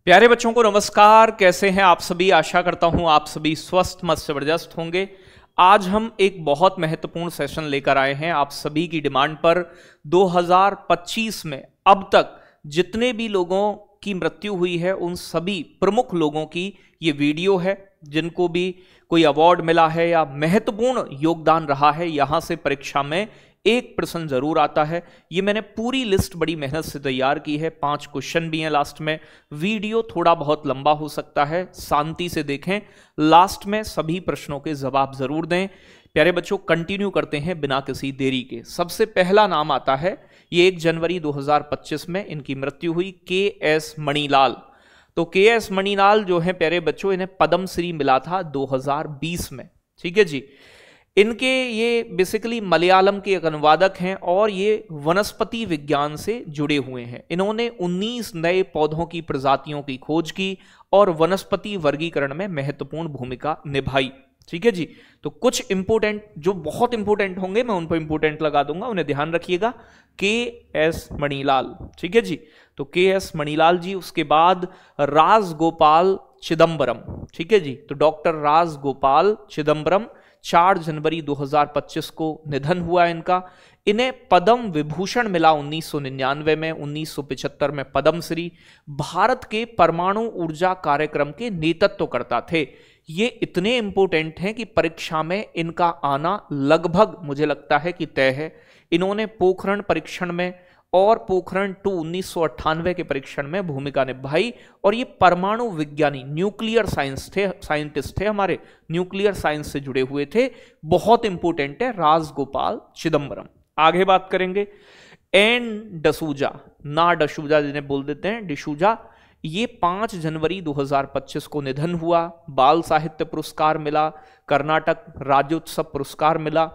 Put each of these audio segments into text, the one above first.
प्यारे बच्चों को नमस्कार। कैसे हैं आप सभी? आशा करता हूं आप सभी स्वस्थ मस्त जबरदस्त होंगे। आज हम एक बहुत महत्वपूर्ण सेशन लेकर आए हैं आप सभी की डिमांड पर। 2025 में अब तक जितने भी लोगों की मृत्यु हुई है उन सभी प्रमुख लोगों की ये वीडियो है, जिनको भी कोई अवार्ड मिला है या महत्वपूर्ण योगदान रहा है। यहां से परीक्षा में एक प्रश्न जरूर आता है। ये मैंने पूरी लिस्ट बड़ी मेहनत से तैयार की है। 5 क्वेश्चन भी हैं लास्ट में। वीडियो थोड़ा बहुत लंबा हो सकता है, शांति से देखें, लास्ट में सभी प्रश्नों के जवाब जरूर दें। प्यारे बच्चों, कंटिन्यू करते हैं बिना किसी देरी के। सबसे पहला नाम आता है, ये 1 जनवरी 2025 में इनकी मृत्यु हुई, के.एस. मणिलाल। तो के.एस. मणिलाल जो है प्यारे बच्चों, इन्हें पद्मश्री मिला था 2020 में। ठीक है जी। इनके ये बेसिकली मलयालम के एक अनुवादक हैं और ये वनस्पति विज्ञान से जुड़े हुए हैं। इन्होंने 19 नए पौधों की प्रजातियों की खोज की और वनस्पति वर्गीकरण में महत्वपूर्ण भूमिका निभाई। ठीक है जी। तो कुछ इंपोर्टेंट, जो बहुत इंपोर्टेंट होंगे मैं उन पर इंपोर्टेंट लगा दूंगा, उन्हें ध्यान रखिएगा। के.एस. मणिलाल। ठीक है जी। तो के.एस. मणिलाल जी। उसके बाद राजगोपाल चिदम्बरम। ठीक है जी। तो डॉक्टर राजगोपाल चिदम्बरम 4 जनवरी 2025 को निधन हुआ इनका। इन्हें पद्म विभूषण मिला 1999 में, 1975 में पद्मश्री। भारत के परमाणु ऊर्जा कार्यक्रम के नेतृत्वकर्ता थे। ये इतने इंपोर्टेंट हैं कि परीक्षा में इनका आना लगभग मुझे लगता है कि तय है। इन्होंने पोखरण परीक्षण में और पोखरण 2 1998 के परीक्षण में भूमिका निभाई। और ये परमाणु विज्ञानी, न्यूक्लियर साइंटिस्ट थे, हमारे न्यूक्लियर साइंस से जुड़े हुए थे। बहुत इंपोर्टेंट है राजगोपाल चिदम्बरम। आगे बात करेंगे एन डसूजा, ना डसूजा जिन्हें बोल देते हैं, डिसूजा। ये 5 जनवरी 2025 को निधन हुआ। बाल साहित्य पुरस्कार मिला, कर्नाटक राज्योत्सव पुरस्कार मिला।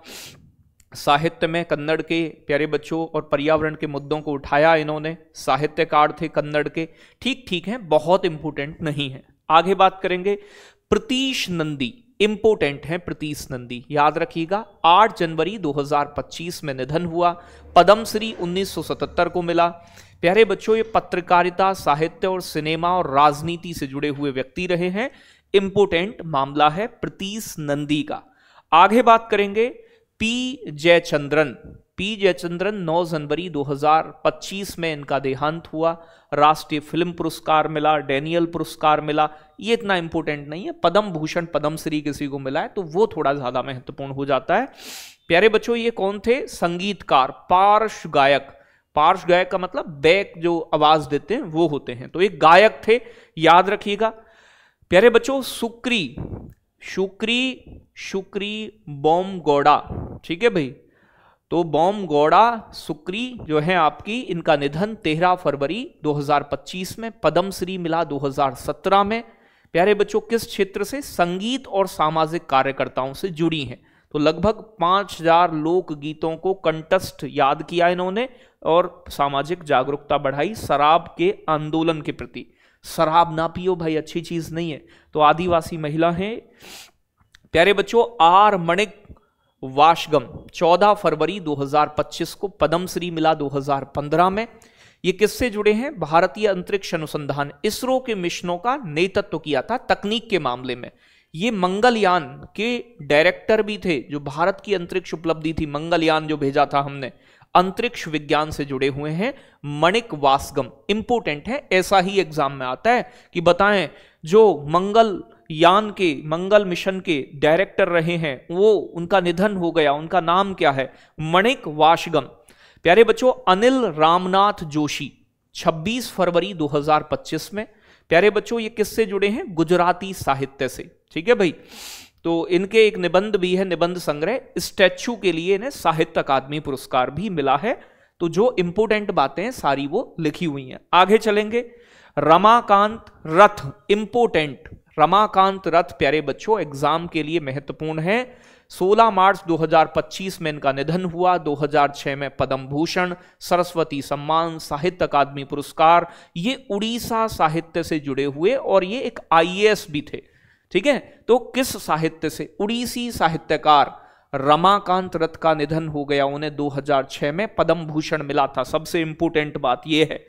साहित्य में कन्नड़ के प्यारे बच्चों और पर्यावरण के मुद्दों को उठाया इन्होंने। साहित्यकार थे कन्नड़ के। ठीक है, बहुत इंपोर्टेंट नहीं है। आगे बात करेंगे प्रतीश नंदी। इंपोर्टेंट है प्रतीश नंदी, याद रखिएगा। 8 जनवरी 2025 में निधन हुआ। पद्मश्री 1977 को मिला। प्यारे बच्चों, ये पत्रकारिता, साहित्य और सिनेमा और राजनीति से जुड़े हुए व्यक्ति रहे हैं। इंपोर्टेंट मामला है प्रतीश नंदी का। आगे बात करेंगे पी जयचंद्रन। पी जयचंद्रन 9 जनवरी 2025 में इनका देहांत हुआ। राष्ट्रीय फिल्म पुरस्कार मिला, डैनियल पुरस्कार मिला। ये इतना इंपॉर्टेंट नहीं है। पद्म भूषण, पद्मश्री किसी को मिला है तो वो थोड़ा ज्यादा महत्वपूर्ण हो जाता है। प्यारे बच्चों, ये कौन थे? संगीतकार, पार्श्व गायक। पार्श्व गायक का मतलब बैक जो आवाज देते हैं वो होते हैं। तो एक गायक थे, याद रखिएगा। प्यारे बच्चों, शुक्री बोमगौड़ा। ठीक है भाई। तो बोमगौड़ा शुक्री जो है आपकी, इनका निधन 13 फरवरी 2025 में। पद्मश्री मिला 2017 में। प्यारे बच्चों, किस क्षेत्र से? संगीत और सामाजिक कार्यकर्ताओं से जुड़ी हैं। तो लगभग 5000 लोक गीतों को कंठस्थ याद किया इन्होंने और सामाजिक जागरूकता बढ़ाई शराब के आंदोलन के प्रति। शराब ना पियो भाई, अच्छी चीज नहीं है। तो आदिवासी महिला है। प्यारे बच्चों, आर मणिक वाशगम 14 फरवरी 2025 को पद्मश्री मिला 2015 में। ये किससे जुड़े हैं? भारतीय अंतरिक्ष अनुसंधान, इसरो के मिशनों का नेतृत्व किया था तकनीक के मामले में। ये मंगलयान के डायरेक्टर भी थे। जो भारत की अंतरिक्ष उपलब्धि थी, मंगलयान जो भेजा था हमने, अंतरिक्ष विज्ञान से जुड़े हुए हैं मणिक वासगम। इंपोर्टेंट है, ऐसा ही एग्जाम में आता है कि बताएं जो मंगल मिशन के डायरेक्टर रहे हैं वो, उनका निधन हो गया, उनका नाम क्या है? मणिक वासगम। प्यारे बच्चों, अनिल रामनाथ जोशी 26 फरवरी 2025 में। प्यारे बच्चों, ये किससे जुड़े हैं? गुजराती साहित्य से। ठीक है भाई। तो इनके एक निबंध भी है, निबंध संग्रह स्टैच्यू के लिए इन्हें साहित्य अकादमी पुरस्कार भी मिला है। तो जो इंपोर्टेंट बातें हैं सारी वो लिखी हुई हैं। आगे चलेंगे। रमाकांत रथ। इंपोर्टेंट रमाकांत रथ प्यारे बच्चों एग्जाम के लिए महत्वपूर्ण है। 16 मार्च 2025 में इनका निधन हुआ। 2006 में पद्म भूषण, सरस्वती सम्मान, साहित्य अकादमी पुरस्कार। ये उड़ीसा साहित्य से जुड़े हुए और ये एक IAS भी थे। ठीक है। तो किस साहित्य से? उड़ीसी साहित्यकार रमाकांत रथ का निधन हो गया। उन्हें 2006 में पद्म भूषण मिला था। सबसे इंपोर्टेंट बात यह है।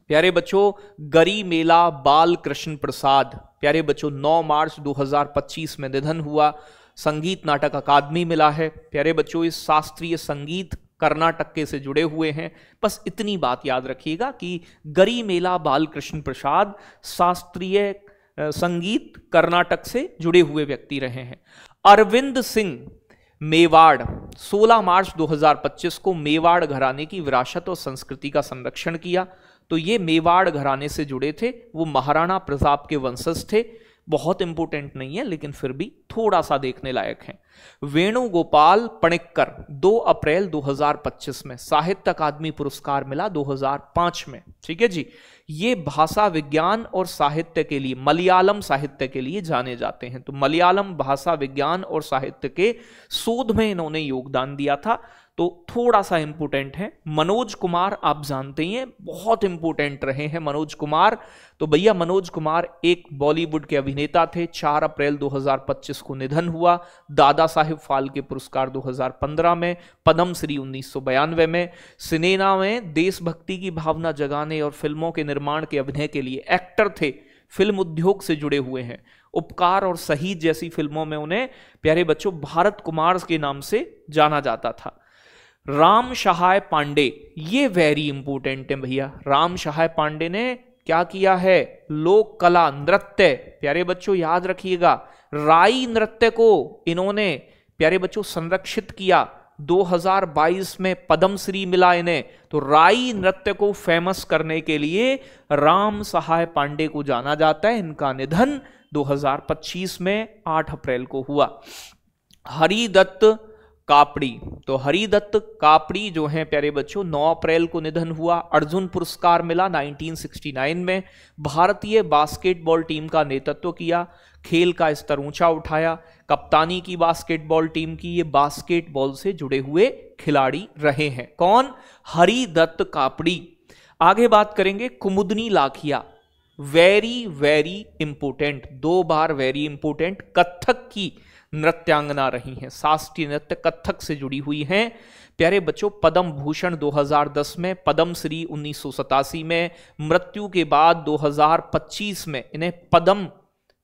प्यारे बच्चों गरिमेला बाल कृष्ण प्रसाद, प्यारे बच्चों 9 मार्च 2025 में निधन हुआ। संगीत नाटक अकादमी मिला है। प्यारे बच्चों इस शास्त्रीय संगीत कर्नाटक के से जुड़े हुए हैं। बस इतनी बात याद रखिएगा कि गरिमेला बालकृष्ण प्रसाद शास्त्रीय संगीत कर्नाटक से जुड़े हुए व्यक्ति रहे हैं। अरविंद सिंह मेवाड़ 16 मार्च 2025 को मेवाड़ घराने की विरासत और संस्कृति का संरक्षण किया। तो ये मेवाड़ घराने से जुड़े थे, वो महाराणा प्रताप के वंशज थे। बहुत इंपोर्टेंट नहीं है लेकिन फिर भी थोड़ा सा देखने लायक है। वेणुगोपाल पणिक्कर 2 अप्रैल 2025 में साहित्य अकादमी पुरस्कार मिला 2005 में। ठीक है जी। ये भाषा विज्ञान और साहित्य के लिए, मलयालम साहित्य के लिए जाने जाते हैं। तो मलयालम भाषा विज्ञान और साहित्य के शोध में इन्होंने योगदान दिया था। तो थोड़ा सा इंपोर्टेंट है। मनोज कुमार आप जानते ही हैं, बहुत इंपोर्टेंट रहे हैं मनोज कुमार। तो भैया मनोज कुमार एक बॉलीवुड के अभिनेता थे। 4 अप्रैल 2025 को निधन हुआ। दादा साहिब फाल्के पुरस्कार 2015 में, पद्म श्री 1992 में। सिनेमा में देशभक्ति की भावना जगाने और फिल्मों के निर्माण के अभिनय के लिए एक्टर थे। फिल्म उद्योग से जुड़े हुए हैं। उपकार और शहीद जैसी फिल्मों में उन्हें प्यारे बच्चों भारत कुमार के नाम से जाना जाता था। राम सहाय पांडे, ये वेरी इंपोर्टेंट है भैया। राम सहाय पांडे ने क्या किया है? लोक कला नृत्य, प्यारे बच्चों याद रखिएगा, राई नृत्य को इन्होंने प्यारे बच्चों संरक्षित किया। 2022 में पद्म श्री मिला इन्हें। तो राई नृत्य को फेमस करने के लिए राम सहाय पांडे को जाना जाता है। इनका निधन 2025 में 8 अप्रैल को हुआ। हरिदत्त कापड़ी, तो हरिदत्त कापड़ी जो हैं प्यारे बच्चों 9 अप्रैल को निधन हुआ। अर्जुन पुरस्कार मिला 1969 में। भारतीय बास्केटबॉल टीम का नेतृत्व किया, खेल का स्तर ऊंचा उठाया। कप्तानी की बास्केटबॉल टीम की, ये बास्केटबॉल से जुड़े हुए खिलाड़ी रहे हैं। कौन? हरिदत्त कापड़ी। आगे बात करेंगे कुमुदनी लाखिया, वेरी वेरी इंपोर्टेंट, 2 बार वेरी इंपोर्टेंट, कथक की नृत्यांगना रही हैं। शास्त्रीय नृत्य कथक से जुड़ी हुई हैं। प्यारे बच्चों पद्म भूषण 2010 में, पद्म श्री 1987 में, मृत्यु के बाद 2025 में इन्हें पद्म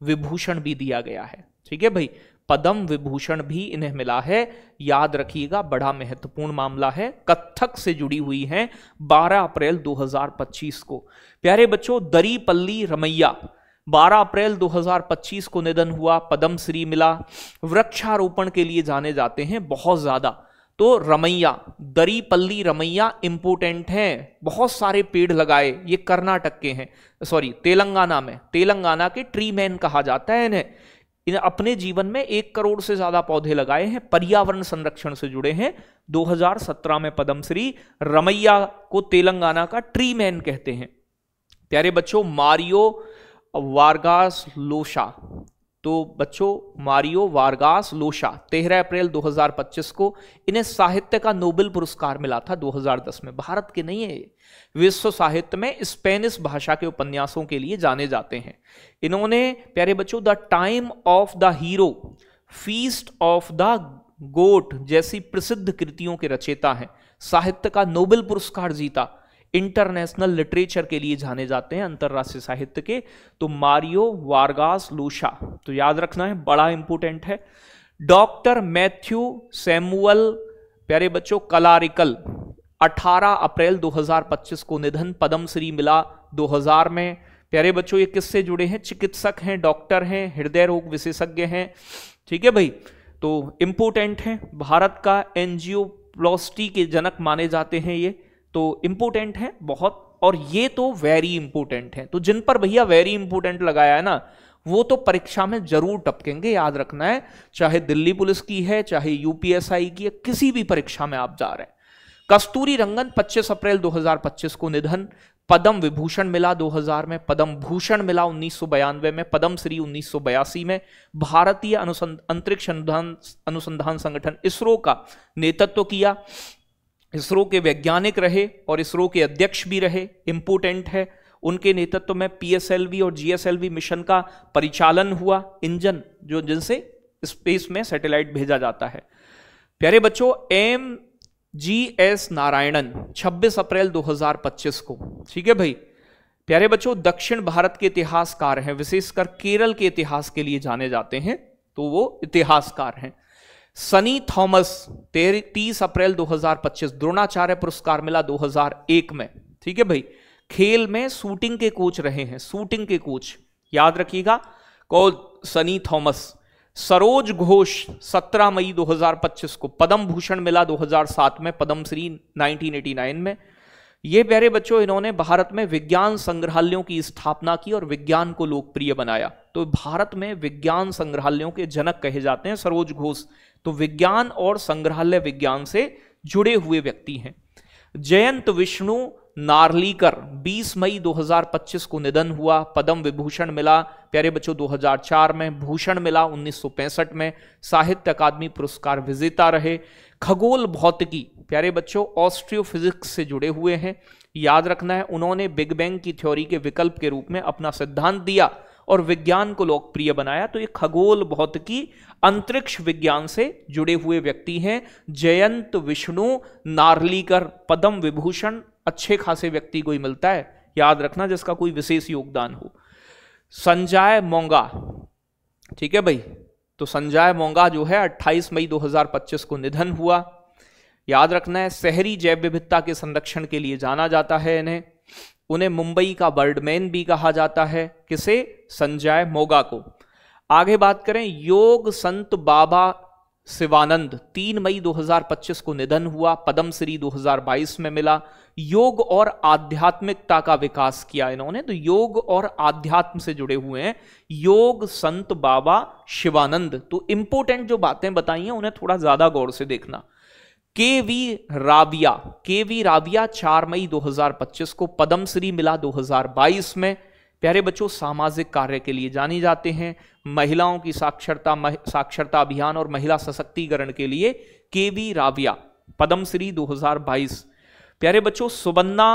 विभूषण भी दिया गया है। ठीक है भाई, पद्म विभूषण भी इन्हें मिला है। याद रखिएगा, बड़ा महत्वपूर्ण मामला है। कथक से जुड़ी हुई हैं। 12 अप्रैल 2025 को। प्यारे बच्चों दरीपल्ली रमैया 12 अप्रैल 2025 को निधन हुआ। पद्म श्री मिला। वृक्षारोपण के लिए जाने जाते हैं बहुत ज्यादा। तो रमैया, दरीपल्ली रमैया इंपोर्टेंट हैं, बहुत सारे पेड़ लगाए। ये कर्नाटक के हैं, सॉरी तेलंगाना में, तेलंगाना के ट्री मैन कहा जाता है इन्हें अपने जीवन में 1 करोड़ से ज्यादा पौधे लगाए हैं। पर्यावरण संरक्षण से जुड़े हैं। 2017 में पद्मश्री। रमैया को तेलंगाना का ट्री मैन कहते हैं। प्यारे बच्चों मारियो वारगास लोशा, तो बच्चों मारियो वारगास लोशा 13 अप्रैल 2025 को इन्हें साहित्य का नोबेल पुरस्कार मिला था 2010 में। भारत के नहीं है, विश्व साहित्य में स्पेनिश भाषा के उपन्यासों के लिए जाने जाते हैं। इन्होंने प्यारे बच्चों the time of the hero, feast of the goat जैसी प्रसिद्ध कृतियों के रचयिता हैं। साहित्य का नोबेल पुरस्कार जीता। इंटरनेशनल लिटरेचर के लिए जाने जाते हैं, अंतरराष्ट्रीय साहित्य के। तो मारियो वारगास लोशा, तो याद रखना है, बड़ा इंपोर्टेंट है। डॉक्टर मैथ्यू सैमुअल प्यारे बच्चों कलारिकल 18 अप्रैल 2025 को निधन। पद्मश्री मिला 2000 में। प्यारे बच्चों ये किससे जुड़े हैं? चिकित्सक हैं, डॉक्टर हैं, हृदय रोग विशेषज्ञ हैं। ठीक है भाई, तो इंपोर्टेंट है। भारत का एंजियोप्लास्टी के जनक माने जाते हैं ये, तो इंपोर्टेंट है बहुत। और ये तो वेरी इंपोर्टेंट है। तो जिन पर भैया वेरी इंपोर्टेंट लगाया है ना, वो तो परीक्षा में जरूर टपकेंगे, याद रखना है। चाहे दिल्ली पुलिस की है, चाहे यूपीएसआई की है, किसी भी परीक्षा में आप जा रहे हैं। कस्तूरी रंगन 25 अप्रैल 2025 को निधन। पद्म विभूषण मिला 2000 में, पद्म भूषण मिला 1992 में, पद्म श्री 1982 में। भारतीय अंतरिक्ष अनुसंधान संगठन इसरो का नेतृत्व किया। इसरो के वैज्ञानिक रहे और इसरो के अध्यक्ष भी रहे, इंपोर्टेंट है। उनके नेतृत्व में पीएसएलवी और जीएसएलवी मिशन का परिचालन हुआ, इंजन जो जिनसे स्पेस में सैटेलाइट भेजा जाता है। प्यारे बच्चों MGS नारायणन 26 अप्रैल 2025 को, ठीक है भाई, प्यारे बच्चों दक्षिण भारत के इतिहासकार हैं, विशेषकर केरल के इतिहास के लिए जाने जाते हैं, तो वो इतिहासकार हैं। सनी थॉमस 30 अप्रैल 2025 द्रोणाचार्य पुरस्कार मिला 2001 में। ठीक है भाई, खेल में शूटिंग के कोच रहे हैं, शूटिंग के कोच याद रखिएगा कौन, सनी थॉमस। सरोज घोष 17 मई 2025 को पद्म भूषण मिला 2007 में, पद्मश्री 1989 में। ये प्यारे बच्चों इन्होंने भारत में विज्ञान संग्रहालयों की स्थापना की और विज्ञान को लोकप्रिय बनाया, तो भारत में विज्ञान संग्रहालयों के जनक कहे जाते हैं सरोज घोष, तो विज्ञान और संग्रहालय विज्ञान से जुड़े हुए व्यक्ति हैं। जयंत विष्णु नार्लीकर 20 मई 2025 को निधन हुआ, पद्म विभूषण मिला प्यारे बच्चों 2004 में, भूषण मिला 1965 में, साहित्य अकादमी पुरस्कार विजेता रहे। खगोल भौतिकी प्यारे बच्चों ऑस्ट्रियोफिजिक्स से जुड़े हुए हैं, याद रखना है उन्होंने बिग बैंग की थ्योरी के विकल्प के रूप में अपना सिद्धांत दिया और विज्ञान को लोकप्रिय बनाया, तो ये खगोल भौतिकी अंतरिक्ष विज्ञान से जुड़े हुए व्यक्ति हैं। जयंत विष्णु नार्लीकर, पद्म विभूषण अच्छे खासे व्यक्ति को ही मिलता है, याद रखना जिसका कोई विशेष योगदान हो। संजय मोंगा, ठीक है भाई, तो संजय मोंगा जो है 28 मई 2025 को निधन हुआ, याद रखना है। शहरी जैव विविधता के संरक्षण के लिए जाना जाता है इन्हें, उन्हें मुंबई का बर्डमैन भी कहा जाता है, किसे, संजय मोंगा को। आगे बात करें, योग संत बाबा शिवानंद 3 मई 2025 को निधन हुआ, पद्मश्री 2022 में मिला। योग और आध्यात्मिकता का विकास किया इन्होंने, तो योग और आध्यात्म से जुड़े हुए हैं योग संत बाबा शिवानंद। तो इंपोर्टेंट जो बातें बताई हैं उन्हें थोड़ा ज्यादा गौर से देखना। केवी राबिया 4 मई 2025 को पद्मश्री मिला 2022 में, प्यारे बच्चों सामाजिक कार्य के लिए जानी जाते हैं, महिलाओं की साक्षरता अभियान और महिला सशक्तिकरण के लिए केवी राबिया, पद्मश्री 2022। प्यारे बच्चों सुबन्ना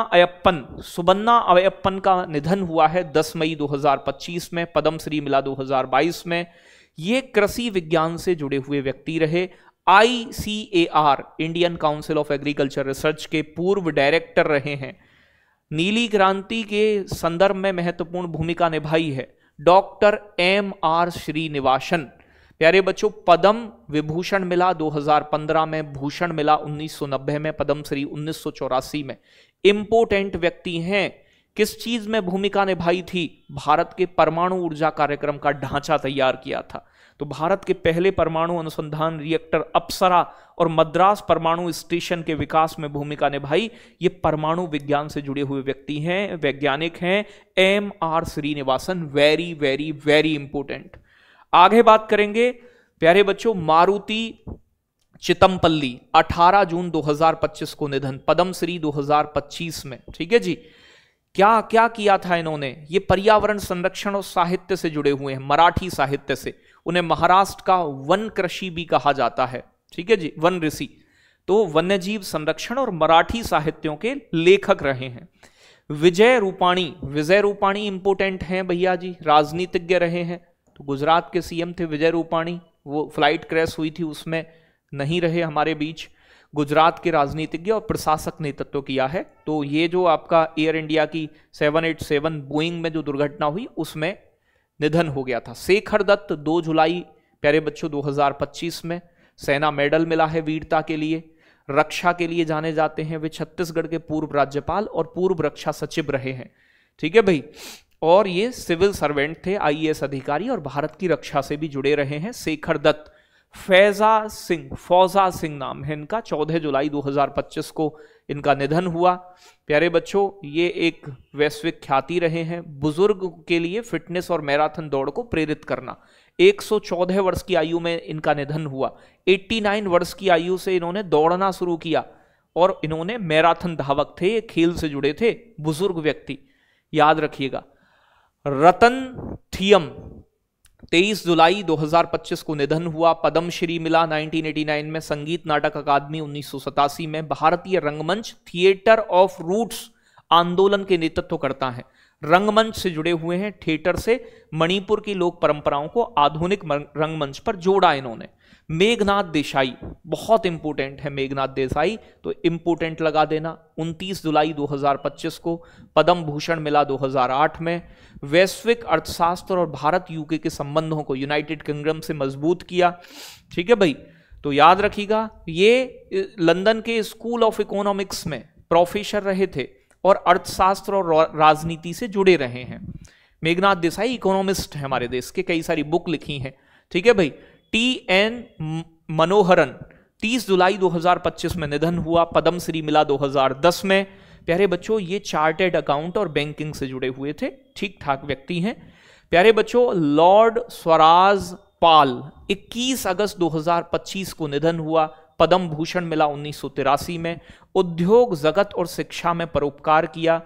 अयप्पन का निधन हुआ है 10 मई 2025 में, पद्मश्री मिला 2022 में। ये कृषि विज्ञान से जुड़े हुए व्यक्ति रहे। ICAR Indian council of agriculture research के पूर्व डायरेक्टर रहे हैं। नीली क्रांति के संदर्भ में महत्वपूर्ण भूमिका निभाई है डॉक्टर MR श्रीनिवासन। प्यारे बच्चों पद्म विभूषण मिला 2015 में, भूषण मिला 1990 में, पद्मश्री 1984 में। इंपोर्टेंट व्यक्ति हैं, किस चीज में भूमिका निभाई थी, भारत के परमाणु ऊर्जा कार्यक्रम का ढांचा तैयार किया था, तो भारत के पहले परमाणु अनुसंधान रिएक्टर अप्सरा और मद्रास परमाणु स्टेशन के विकास में भूमिका निभाई। ये परमाणु विज्ञान से जुड़े हुए व्यक्ति हैं, वैज्ञानिक हैं MR Srinivasan, very very very important. आगे बात करेंगे प्यारे बच्चों, मारुति चितमपल्ली 18 जून 2025 को निधन, पद्मश्री 2025 में। ठीक है जी, क्या क्या किया था इन्होंने, ये पर्यावरण संरक्षण और साहित्य से जुड़े हुए हैं, मराठी साहित्य से। उन्हें महाराष्ट्र का वन कृषि भी कहा जाता है, ठीक है जी, वन ऋषि। तो वन्यजीव संरक्षण और मराठी साहित्यों के लेखक रहे हैं। विजय रूपाणी इंपोर्टेंट हैं भैया जी, राजनीतिज्ञ रहे हैं। तो गुजरात के CM थे विजय रूपाणी, वो फ्लाइट क्रैश हुई थी उसमें नहीं रहे हमारे बीच। गुजरात के राजनीतिज्ञ और प्रशासक नेतृत्व किया है। तो ये जो आपका एयर इंडिया की 787 बोइंग में जो दुर्घटना हुई उसमें निधन हो गया था। शेखर दत्त 2 जुलाई प्यारे बच्चों 2025 में, सेना मेडल मिला है वीरता के लिए। रक्षा के लिए जाने जाते हैं, वे छत्तीसगढ़ के पूर्व राज्यपाल और पूर्व रक्षा सचिव रहे हैं। ठीक है भाई, और ये सिविल सर्वेंट थे, IAS अधिकारी, और भारत की रक्षा से भी जुड़े रहे हैं शेखर दत्त। फौजा सिंह नाम है इनका, 14 जुलाई 2025 को इनका निधन हुआ। प्यारे बच्चों ये एक वैश्विक ख्याति रहे हैं, बुजुर्ग के लिए फिटनेस और मैराथन दौड़ को प्रेरित करना। 114 वर्ष की आयु में इनका निधन हुआ। 89 वर्ष की आयु से इन्होंने दौड़ना शुरू किया और इन्होंने मैराथन धावक थे, खेल से जुड़े थे, बुजुर्ग व्यक्ति, याद रखिएगा। रतन थियम 23 जुलाई 2025 को निधन हुआ, पद्मश्री मिला 1989 में, संगीत नाटक अकादमी 1987 में, भारतीय रंगमंच थिएटर ऑफ रूट्स आंदोलन के नेतृत्व करता है। रंगमंच से जुड़े हुए हैं, थिएटर से मणिपुर की लोक परंपराओं को आधुनिक रंगमंच पर जोड़ा इन्होंने। मेघनाथ देसाई, बहुत इंपोर्टेंट है मेघनाथ देसाई, तो इंपोर्टेंट लगा देना। 29 जुलाई 2025 को पद्म भूषण मिला 2008 में। वैश्विक अर्थशास्त्र और भारत यूके के संबंधों को यूनाइटेड किंगडम से मजबूत किया। ठीक है भाई, तो याद रखिएगा ये लंदन के स्कूल ऑफ इकोनॉमिक्स में प्रोफेसर रहे थे और अर्थशास्त्र और राजनीति से जुड़े रहे हैं। मेघनाथ देसाई इकोनॉमिस्ट है हमारे देश के, कई सारी बुक लिखी हैं। ठीक है भाई। TN मनोहरन 30 जुलाई 2025 में निधन हुआ, पद्मश्री मिला 2010 में। प्यारे बच्चों ये चार्टेड अकाउंट और बैंकिंग से जुड़े हुए थे, ठीक ठाक व्यक्ति हैं। प्यारे बच्चों लॉर्ड स्वराज पाल 21 अगस्त 2025 को निधन हुआ, पद्म भूषण मिला 1983 में। उद्योग जगत और शिक्षा में परोपकार किया।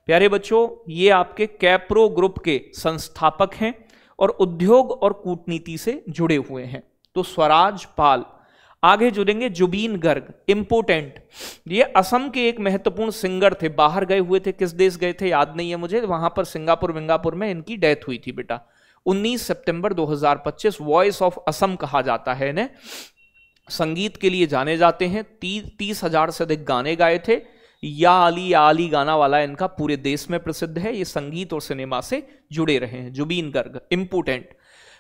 प्यारे बच्चों ये आपके कैप्रो ग्रुप के संस्थापक हैं और उद्योग और कूटनीति से जुड़े हुए हैं, तो स्वराज पाल। आगे जुड़ेंगे जुबीन गर्ग, इंपोर्टेंट, ये असम के एक महत्वपूर्ण सिंगर थे, बाहर गए हुए थे, किस देश गए थे याद नहीं है मुझे, वहां पर सिंगापुर विंगापुर में इनकी डेथ हुई थी बेटा। 19 सितंबर 2025, वॉइस ऑफ असम कहा जाता है इन्हें। संगीत के लिए जाने जाते हैं, 30,000 से अधिक गाने गाए थे। या अली गाना वाला इनका पूरे देश में प्रसिद्ध है। ये संगीत और सिनेमा से जुड़े रहे हैं। जुबीन गर्ग इंपोर्टेंट।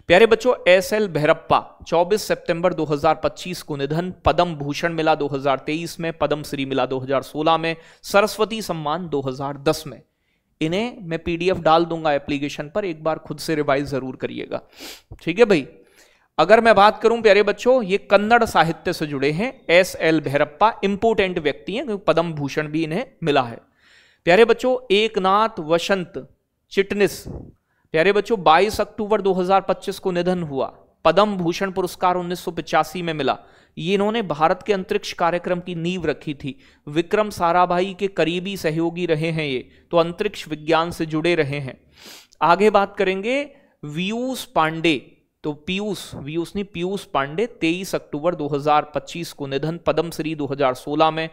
प्यारे बच्चों SL भैरप्पा 24 सितंबर 2025 को निधन, पद्म भूषण मिला 2023 में, पद्मश्री मिला 2016 में, सरस्वती सम्मान 2010 में। इन्हें मैं PDF डाल दूंगा एप्लीकेशन पर, एक बार खुद से रिवाइज जरूर करिएगा। ठीक है भाई। अगर मैं बात करूं प्यारे बच्चों ये कन्नड़ साहित्य से जुड़े हैं, SL भैरप्पा इंपोर्टेंट व्यक्ति हैं क्योंकि पद्म भूषण भी इन्हें मिला है। प्यारे बच्चों एकनाथ वसंत चिटनिस, प्यारे बच्चों 22 अक्टूबर 2025 को निधन हुआ, पद्म भूषण पुरस्कार 1985 में मिला। ये इन्होंने भारत के अंतरिक्ष कार्यक्रम की नींव रखी थी। विक्रम साराभाई के करीबी सहयोगी रहे हैं ये, तो अंतरिक्ष विज्ञान से जुड़े रहे हैं। आगे बात करेंगे पीयूष पांडे, तो पीयूष पांडे 23 अक्टूबर 2025 को निधन, पद्मश्री 2016 में।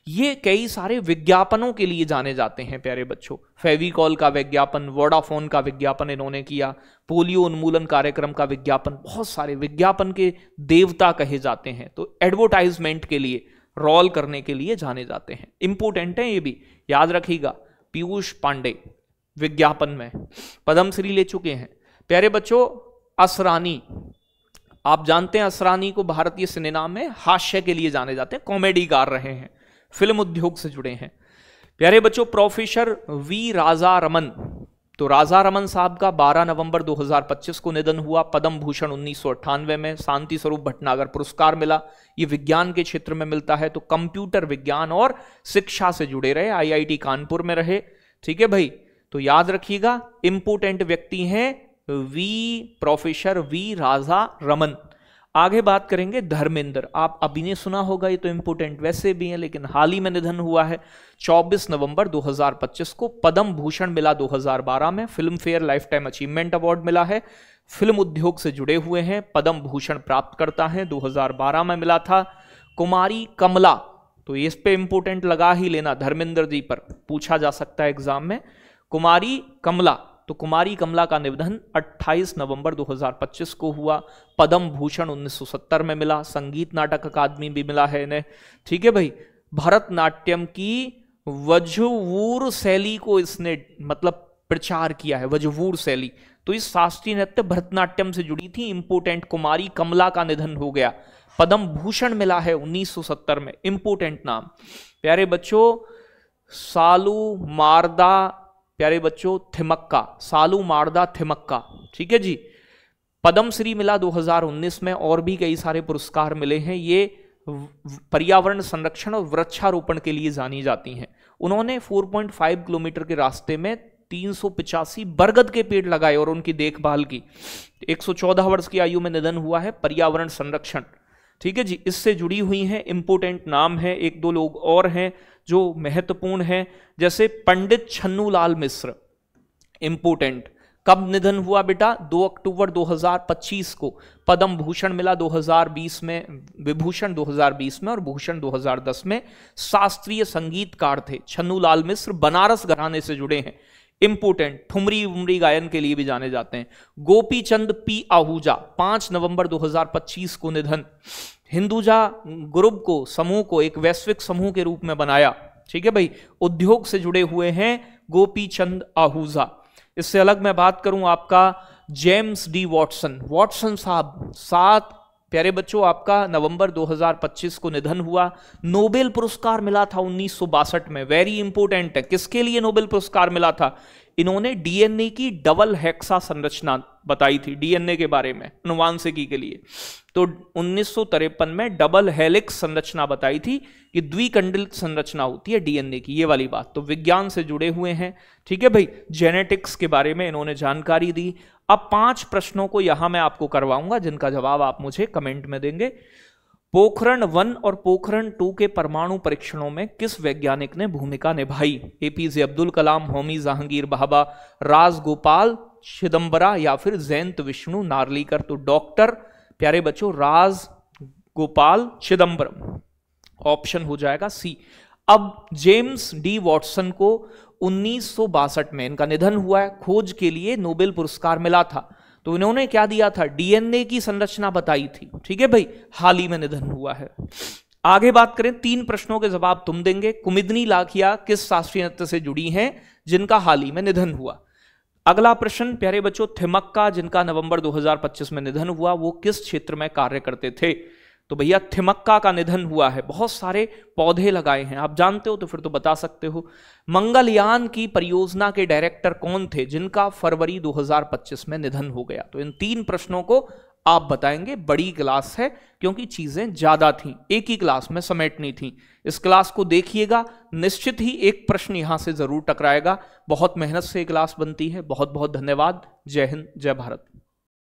ये कई सारे विज्ञापनों के लिए जाने जाते हैं प्यारे बच्चों। फेविकॉल का विज्ञापन, वोडाफोन का विज्ञापन इन्होंने किया, पोलियो उन्मूलन कार्यक्रम का विज्ञापन, बहुत सारे विज्ञापन के देवता कहे जाते हैं। तो एडवर्टाइजमेंट के लिए, रोल करने के लिए जाने जाते हैं। इंपोर्टेंट है ये भी, याद रखिएगा। पीयूष पांडे विज्ञापन में, पद्मश्री ले चुके हैं। प्यारे बच्चों असरानी, आप जानते हैं असरानी को भारतीय सिनेमा में हास्य के लिए जाने जाते हैं, कॉमेडीकार रहे हैं, फिल्म उद्योग से जुड़े हैं। प्यारे बच्चों प्रोफेसर V राजा रमन, तो राजा रमन साहब का 12 नवंबर 2025 को निधन हुआ, पद्म भूषण 1998 में, शांति स्वरूप भटनागर पुरस्कार मिला। ये विज्ञान के क्षेत्र में मिलता है, तो कंप्यूटर विज्ञान और शिक्षा से जुड़े रहे, IIT कानपुर में रहे। ठीक है भाई, तो याद रखिएगा इंपोर्टेंट व्यक्ति हैं प्रोफेसर V राजा रमन। आगे बात करेंगे धर्मेंद्र, आप अभी ने सुना होगा, ये तो इंपोर्टेंट वैसे भी है लेकिन हाल ही में निधन हुआ है। 24 नवंबर 2025 को पद्म भूषण मिला 2012 में, film fair life time achievement award मिला है। फिल्म उद्योग से जुड़े हुए हैं, पद्म भूषण प्राप्त करता है, 2012 में मिला था। कुमारी कमला, तो इस पे इंपोर्टेंट लगा ही लेना, धर्मेंद्र जी पर पूछा जा सकता है एग्जाम में। कुमारी कमला, तो कुमारी कमला का निधन 28 नवंबर 2025 को हुआ, पद्म भूषण 1970 में मिला, संगीत नाटक अकादमी भी मिला है इन्हें। ठीक है भाई। भरतनाट्यम की वजवूर शैली को इसने मतलब प्रचार किया है, वजवूर शैली, तो इस शास्त्रीय नृत्य भरतनाट्यम से जुड़ी थी। इंपोर्टेंट कुमारी कमला का निधन हो गया, पद्म भूषण मिला है 1970 में, इंपोर्टेंट नाम। प्यारे बच्चों सालू मारदा, प्यारे बच्चों थिमक्का, सालू मारदा थिमक्का, ठीक है जी, पद्मश्री मिला 2019 में, और भी कई सारे पुरस्कार मिले हैं। ये पर्यावरण संरक्षण और वृक्षारोपण के लिए जानी जाती हैं। उन्होंने 4.5 किलोमीटर के रास्ते में 385 बरगद के पेड़ लगाए और उनकी देखभाल की। 114 वर्ष की आयु में निधन हुआ है, पर्यावरण संरक्षण। ठीक है जी, इससे जुड़ी हुई हैं, इंपोर्टेंट नाम है। एक दो लोग और हैं जो महत्वपूर्ण हैं, जैसे पंडित छन्नूलाल मिश्र, इंपोर्टेंट। कब निधन हुआ बेटा? 2 अक्टूबर 2025 को। पद्म भूषण मिला 2020 में, विभूषण 2020 में और भूषण 2010 में। शास्त्रीय संगीतकार थे छन्नूलाल मिश्र, बनारस घराने से जुड़े हैं। इंपोर्टेंट, ठुमरी उमरी गायन के लिए भी जाने जाते हैं। गोपी चंद पी आहूजा 5 नवंबर 2025 को निधन। हिंदुजा ग्रुप को, समूह को एक वैश्विक समूह के रूप में बनाया, ठीक है भाई। उद्योग से जुड़े हुए हैं गोपी चंद आहूजा। इससे अलग मैं बात करूं आपका जेम्स डी वॉटसन, वॉटसन साहब 7 प्यारे बच्चों आपका नवंबर 2025 को निधन हुआ। नोबेल पुरस्कार मिला था 1962 में, वेरी इंपोर्टेंट है। किसके लिए नोबेल पुरस्कार मिला था? इन्होंने डीएनए की डबल हेक्सा संरचना बताई थी, डीएनए के बारे में, अनुवांशिकी के लिए। तो 1953 में डबल हेलिक्स संरचना बताई थी कि द्विकंडित संरचना होती है डीएनए की, ये वाली बात। तो विज्ञान से जुड़े हुए हैं, ठीक है भाई। जेनेटिक्स के बारे में इन्होंने जानकारी दी। अब 5 प्रश्नों को यहां मैं आपको करवाऊंगा जिनका जवाब आप मुझे कमेंट में देंगे। पोखरण 1 और पोखरण 2 के परमाणु परीक्षणों में किस वैज्ञानिक ने भूमिका निभाई? एपीजे अब्दुल कलाम, होमी जहांगीर भाभा, राजगोपाल चिदंबरा या फिर जयंत विष्णु नार्लिकर। तो डॉक्टर प्यारे बच्चों राजगोपाल चिदंबरम, ऑप्शन हो जाएगा सी। अब जेम्स डी वॉटसन को 1962 में इनका निधन हुआ है। खोज के लिए नोबेल पुरस्कार मिला था। तो इन्होंने क्या दिया था? डीएनए की संरचना बताई थी, ठीक है भाई। हाल ही में निधन हुआ है। आगे बात करें, 3 प्रश्नों के जवाब तुम देंगे। कुमुदनी लाखिया किस शास्त्रीय नृत्य से जुड़ी हैं जिनका हाल ही में निधन हुआ? अगला प्रश्न प्यारे बच्चों, थिमक्का जिनका नवंबर 2025 में निधन हुआ, वो किस क्षेत्र में कार्य करते थे? तो भैया थिमक्का का निधन हुआ है। बहुत सारे पौधे लगाए हैं, आप जानते हो तो फिर तो बता सकते हो। मंगलयान की परियोजना के डायरेक्टर कौन थे जिनका फरवरी 2025 में निधन हो गया? तो इन 3 प्रश्नों को आप बताएंगे। बड़ी क्लास है क्योंकि चीजें ज्यादा थी, एक ही क्लास में समेटनी थी। इस क्लास को देखिएगा, निश्चित ही एक प्रश्न यहां से जरूर टकराएगा। बहुत मेहनत से क्लास बनती है। बहुत बहुत धन्यवाद। जय हिंद, जय भारत।